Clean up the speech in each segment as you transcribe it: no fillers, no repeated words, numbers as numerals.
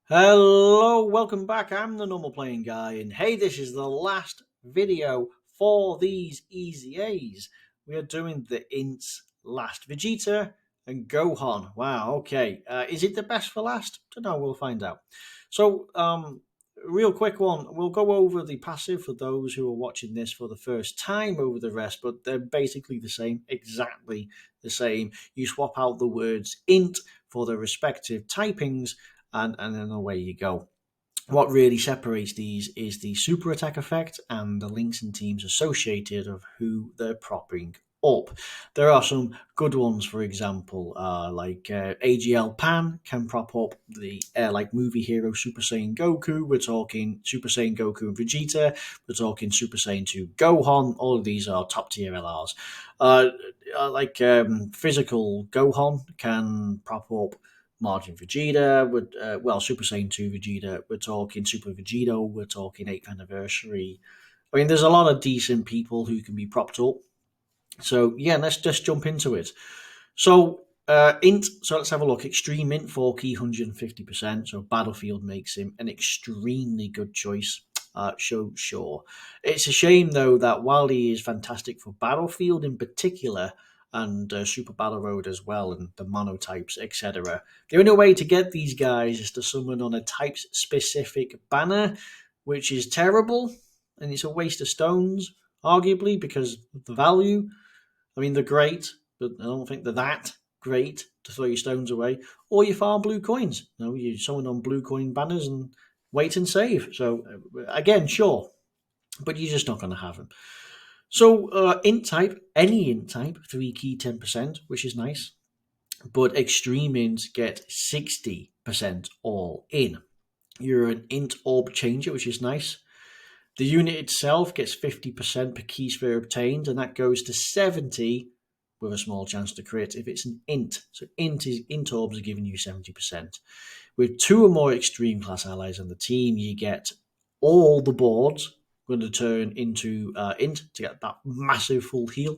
Hello, welcome back. I'm the normal playing guy, and hey, this is the last video for these Easy A's. We are doing the Ints last Vegeta and Gohan. Wow, okay. Is it the best for last? Don't know, we'll find out. So, real quick one. We'll go over the passive for those who are watching this for the first time over the rest, but they're basically the same, exactly the same. You swap out the words int for the respective typings and then away you go. What really separates these is the super attack effect and the links and teams associated of who they're propping up. There are some good ones, for example, like AGL Pan can prop up the like movie hero Super Saiyan Goku. We're talking Super Saiyan Goku and Vegeta. We're talking Super Saiyan 2 Gohan. All of these are top tier LRs. Physical Gohan can prop up Margin Vegeta, Super Saiyan 2 Vegeta, we're talking Super Vegito, we're talking 8th anniversary. I mean, there's a lot of decent people who can be propped up. So, yeah, let's just jump into it. So, let's have a look. Extreme Int 4 key 150%. So, Battlefield makes him an extremely good choice. Sure. It's a shame, though, that while he is fantastic for Battlefield in particular, and Super Battle Road as well, and the monotypes, etc. The only way to get these guys is to summon on a type specific banner, which is terrible, and it's a waste of stones, arguably, because of the value. I mean, they're great, but I don't think they're that great to throw your stones away. Or you farm blue coins. You summon on blue coin banners and wait and save. So, again, sure, but you're just not going to have them. So int type, any int type, 3 key 10%, which is nice. But extreme ints get 60% all in. You're an int orb changer, which is nice. The unit itself gets 50% per key sphere obtained, and that goes to 70 with a small chance to crit if it's an int. So int orbs are giving you 70%. With 2 or more extreme class allies on the team, you get all the boards going to turn into int to get that massive full heal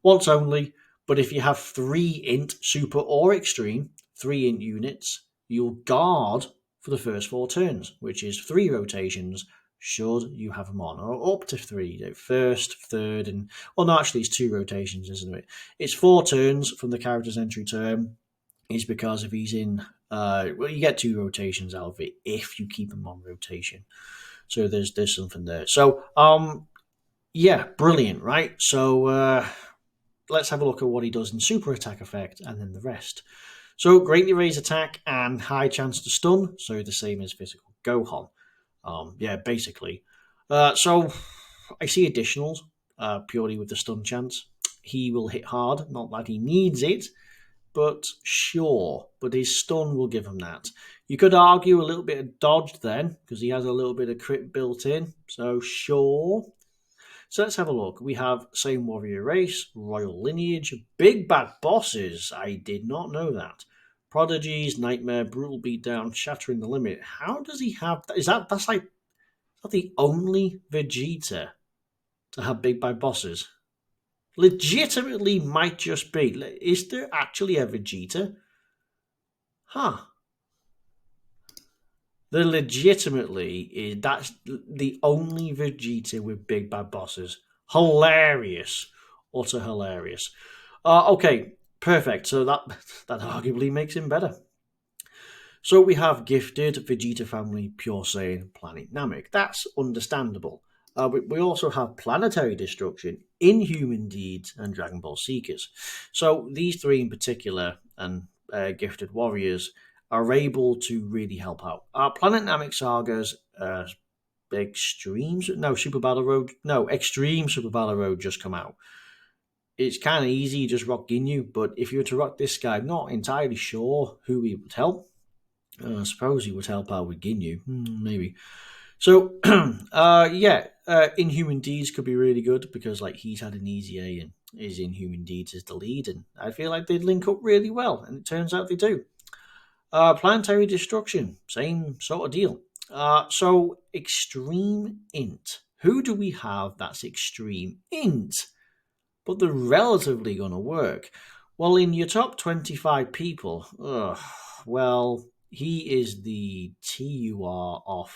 once only. But if you have 3 int, super or extreme, 3 int units, you'll guard for the first 4 turns, which is 3 rotations should you have them on, or up to 3, first, third, and well, no, actually, it's 2 rotations, isn't it? It's 4 turns from the character's entry term. Is because if he's in, you get 2 rotations out of it if you keep him on rotation. So there's something there. So yeah, brilliant, right? So let's have a look at what he does in super attack effect and then the rest. So greatly raised attack and high chance to stun, so the same as physical Gohan. Yeah, basically. So I see additionals purely with the stun chance. He will hit hard, not that he needs it, but sure. But his stun will give him that. You could argue a little bit of dodge then, because he has a little bit of crit built in, so sure. So let's have a look. We have same warrior race, royal lineage, big bad bosses. I did not know that. Prodigies, nightmare, brutal beatdown, shattering the limit. How does he have that? That's like the only Vegeta to have big bad bosses? Legitimately might just be. Is there actually a Vegeta? Huh. There legitimately is. That's the only Vegeta with big bad bosses. Hilarious. Utter hilarious. Okay, perfect. So that arguably makes him better. So we have gifted Vegeta family, Pure Saiyan, Planet Namek. That's understandable. We also have planetary destruction, Inhuman Deeds, and Dragon Ball Seekers. So these 3 in particular, and gifted warriors, are able to really help out. Planet Namek sagas, Super Battle Road, Extreme Super Battle Road just come out. It's kind of easy, just rock Ginyu, but if you were to rock this guy, I'm not entirely sure who he would help. I suppose he would help out with Ginyu, maybe. So, Inhuman Deeds could be really good because, like, he's had an easy A and his Inhuman Deeds is the lead, and I feel like they'd link up really well, and it turns out they do. Planetary Destruction, same sort of deal. So, Extreme Int. Who do we have that's Extreme Int? But they're relatively going to work. Well, in your top 25 people, he is the TUR of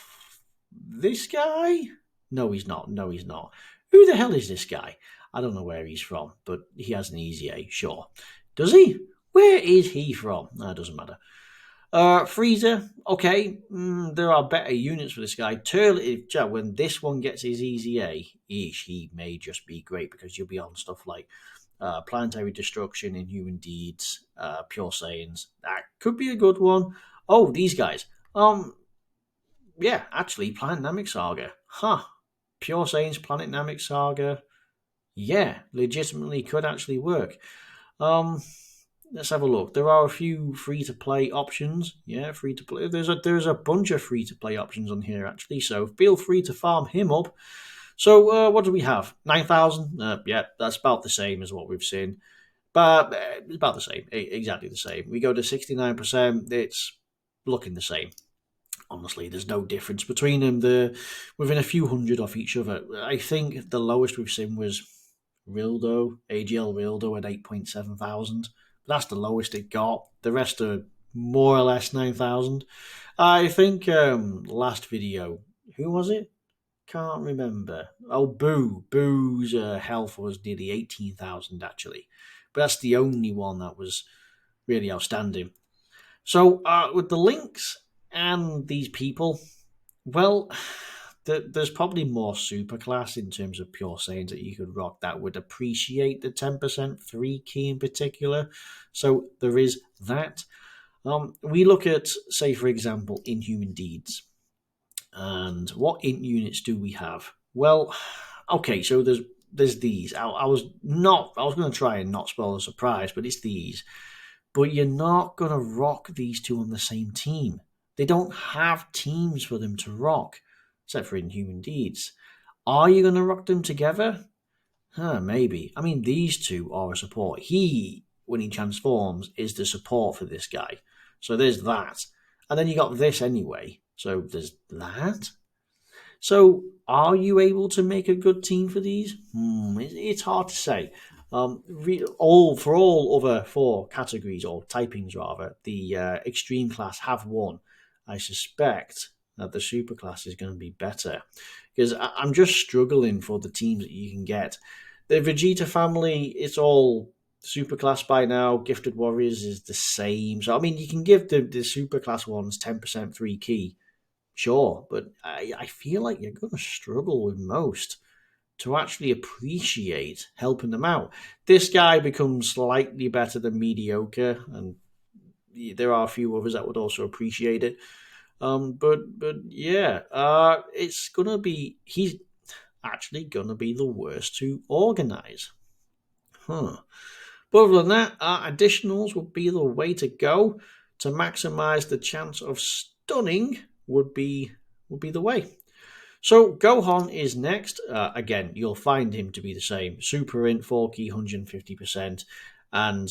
this guy? No, he's not. No, he's not. Who the hell is this guy? I don't know where he's from, but he has an easy A, sure. Does he? Where is he from? No, it doesn't matter. Freezer, okay, there are better units for this guy. Turley, when this one gets his easy A, he may just be great because you'll be on stuff like Planetary Destruction, Inhuman Deeds, Pure Saiyans. That could be a good one. Oh, these guys. Yeah, actually, Planet Namek Saga. Huh. Pure Saiyans, Planet Namek Saga. Yeah, legitimately could actually work. Let's have a look. There are a few free-to-play options. Yeah, free-to-play. There's a bunch of free-to-play options on here, actually, so feel free to farm him up. So, what do we have? 9,000? Yeah, that's about the same as what we've seen. But it's about the same. Exactly the same. We go to 69%. It's looking the same. Honestly, there's no difference between them. They're within a few hundred of each other. I think the lowest we've seen was Rildo, AGL Rildo at 8.7 thousand. That's the lowest it got. The rest are more or less 9,000. I think last video, who was it? Can't remember. Oh, Boo's health was nearly 18,000 actually. But that's the only one that was really outstanding. So with the links and these people, well, there's probably more superclass in terms of pure Saiyans that you could rock that would appreciate the 10% 3 key in particular. So there is that. We look at, say, for example, Inhuman Deeds. And what int units do we have? Well, okay, so there's these. I was going to try and not spoil the surprise, but it's these. But you're not going to rock these two on the same team. They don't have teams for them to rock, except for Inhuman Deeds. Are you going to rock them together? Maybe. I mean, these two are a support. He, when he transforms, is the support for this guy. So there's that. And then you got this anyway. So there's that. So are you able to make a good team for these? It's hard to say. For all other 4 categories, or typings rather, the extreme class have won. I suspect that the super class is going to be better because I'm just struggling for the teams that you can get. The Vegeta family, it's all super class by now. Gifted Warriors is the same. So I mean, you can give the super class ones 10% 3 key, sure, but I feel like you're going to struggle with most to actually appreciate helping them out. This guy becomes slightly better than mediocre, and there are a few others that would also appreciate it. But yeah, it's gonna be. He's actually gonna be the worst to organize. But other than that, additionals would be the way to go to maximize the chance of stunning. Would be the way. So Gohan is next. Again, you'll find him to be the same. Super int 4 key 150%. And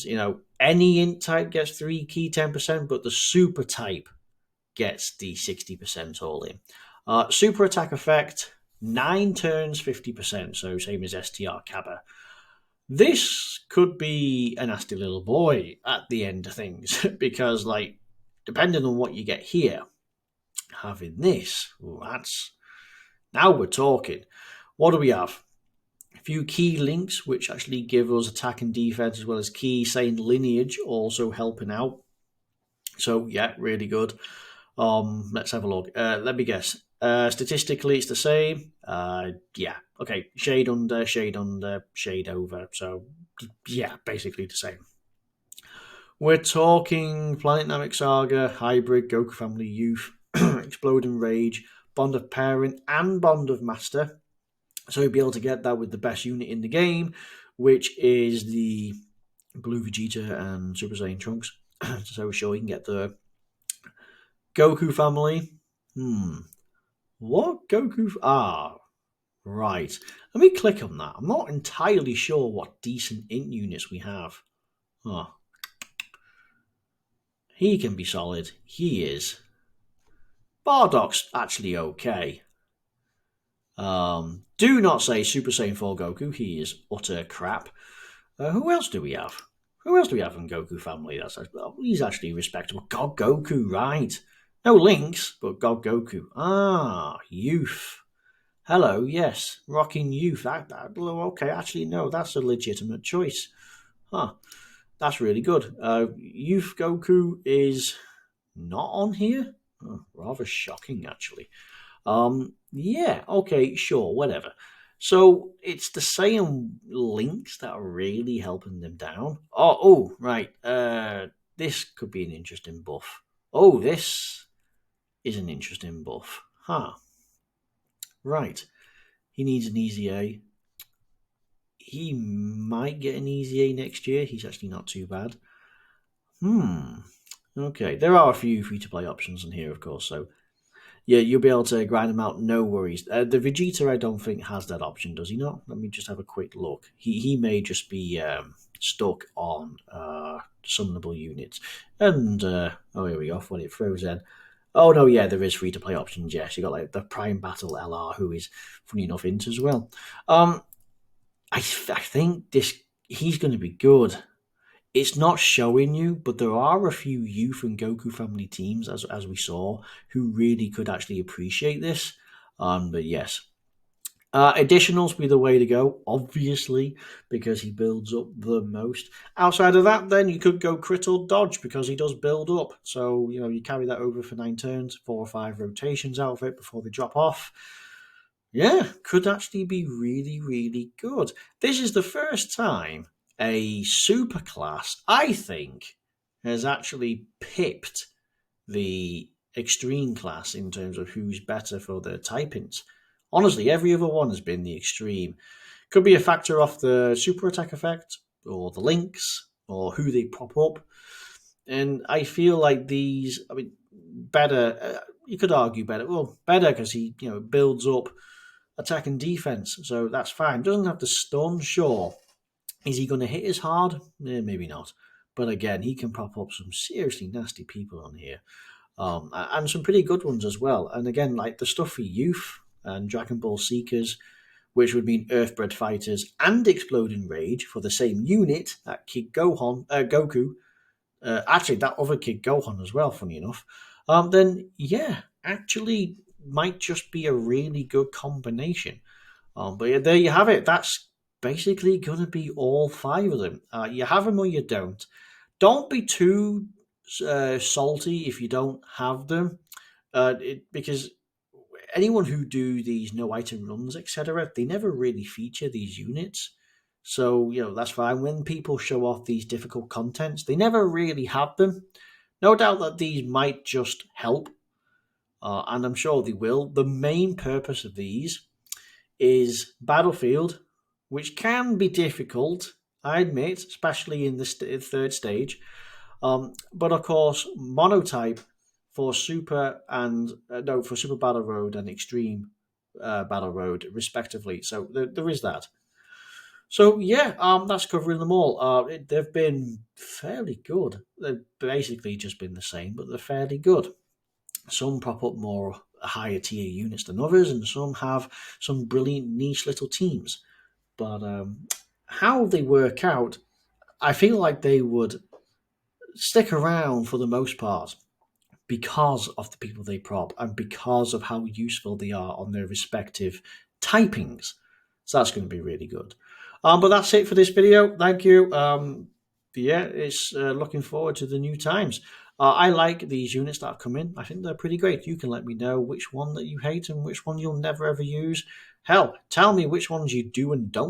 any int type gets 3 key 10%, but the super type gets the 60% all in. Super attack effect, 9 turns 50%, so same as STR Kappa. This could be a nasty little boy at the end of things, because depending on what you get here, having this, that's... Now we're talking. What do we have? A few key links, which actually give us attack and defense, as well as key Saiyan lineage also helping out. So, yeah, really good. Let's have a look. Let me guess. Statistically, it's the same. Yeah. Okay. Shade under, shade over. So, yeah, basically the same. We're talking Planet Namek Saga, Hybrid, Goku Family Youth, Exploding Rage, Bond of Parent, and Bond of Master. So you'll be able to get that with the best unit in the game, which is the Blue Vegeta and Super Saiyan Trunks. So sure you can get the Goku family. What Goku? Right. Let me click on that. I'm not entirely sure what decent int units we have. He can be solid. He is. Bardock's actually okay. Do not say Super Saiyan 4 Goku. He is utter crap. Who else do we have? Who else do we have in Goku family? He's actually respectable. God Goku, right? No links, but God Goku. Ah, youth. Hello, yes, rocking youth. Okay, actually, no, that's a legitimate choice. Huh, that's really good. Youth Goku is not on here. Oh, rather shocking, actually. Yeah, okay, sure, whatever. So it's the same links that are really helping them down. Right. This could be an interesting buff. Oh, this is an interesting buff. Huh. Right. He needs an easy A. He might get an easy A next year. He's actually not too bad. Okay, there are a few free to play options in here, of course. So yeah, you'll be able to grind them out, no worries. The Vegeta, I don't think has that option, does he not? Let me just have a quick look. He may just be stuck on summonable units. And here we go. When it throws in. Oh no, yeah, there is free to play options. Yes, you got like the Prime Battle LR, who is funny enough int as well. I think he's going to be good. It's not showing you, but there are a few youth and Goku family teams, as we saw, who really could actually appreciate this. But yes, additionals be the way to go, obviously, because he builds up the most. Outside of that, then you could go crit or dodge because he does build up. So you carry that over for 9 turns, 4 or 5 rotations out of it before they drop off. Yeah, could actually be really, really good. This is the first time a super class, I think, has actually pipped the extreme class in terms of who's better for their typings. Honestly, every other one has been the extreme. Could be a factor off the super attack effect, or the links, or who they prop up. And I feel like these, better, you could argue better. Well, better because he, builds up attack and defense, so that's fine. Doesn't have to stun, sure. Is he going to hit as hard? Maybe not. But again, he can prop up some seriously nasty people on here, and some pretty good ones as well. And again, like the stuff for youth and Dragon Ball Seekers, which would mean Earthbred Fighters and Exploding Rage for the same unit that Kid Goku. Actually, that other Kid Gohan as well. Funny enough, then yeah, actually might just be a really good combination. But yeah, there you have it. That's basically going to be all 5 of them. You have them or you don't. Don't be too salty if you don't have them, because anyone who do these no item runs, etc., they never really feature these units. So that's fine. When people show off these difficult contents, they never really have them. No doubt that these might just help, and I'm sure they will. The main purpose of these is Battlefield, which can be difficult, I admit, especially in the third stage. But of course, Monotype for Super and for Super Battle Road and Extreme Battle Road, respectively. So there is that. So yeah, that's covering them all. They've been fairly good. They've basically just been the same, but they're fairly good. Some prop up more higher tier units than others, and some have some brilliant niche little teams. But how they work out, I feel like they would stick around for the most part because of the people they prop and because of how useful they are on their respective typings. So that's going to be really good. But that's it for this video. Thank you. Yeah, it's looking forward to the new times. I like these units that have come in. I think they're pretty great. You can let me know which one that you hate and which one you'll never ever use. Hell, tell me which ones you do and don't